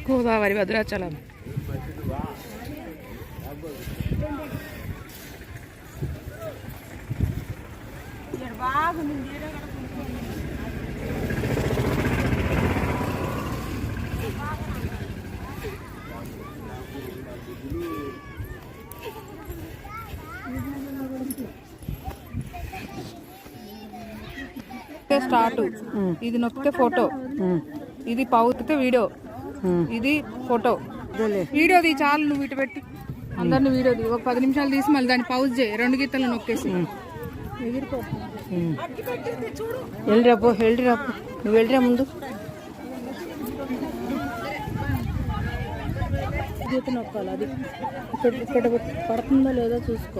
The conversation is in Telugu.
గోదావరి భద్రాచలం. స్టార్ట్ ఇది నొక్కితే ఫోటో, ఇది పౌతితే వీడియో, ఇది ఫోటో. వీడియో తీ చాలు, నువ్వు ఇటు పెట్టి అందరిని వీడియో తీ. ఒక 10 నిమిషాలు తీసి మళ్ళీ దాన్ని పౌజ్ చేయి, 2 గీతలు నొక్కేసి వెళ్ళిరాపు. నువ్వు వెళ్ళిరా ముందు. గీత నొక్కాలి, అది ఇక్కడ పడుతుందో లేదో చూసుకో.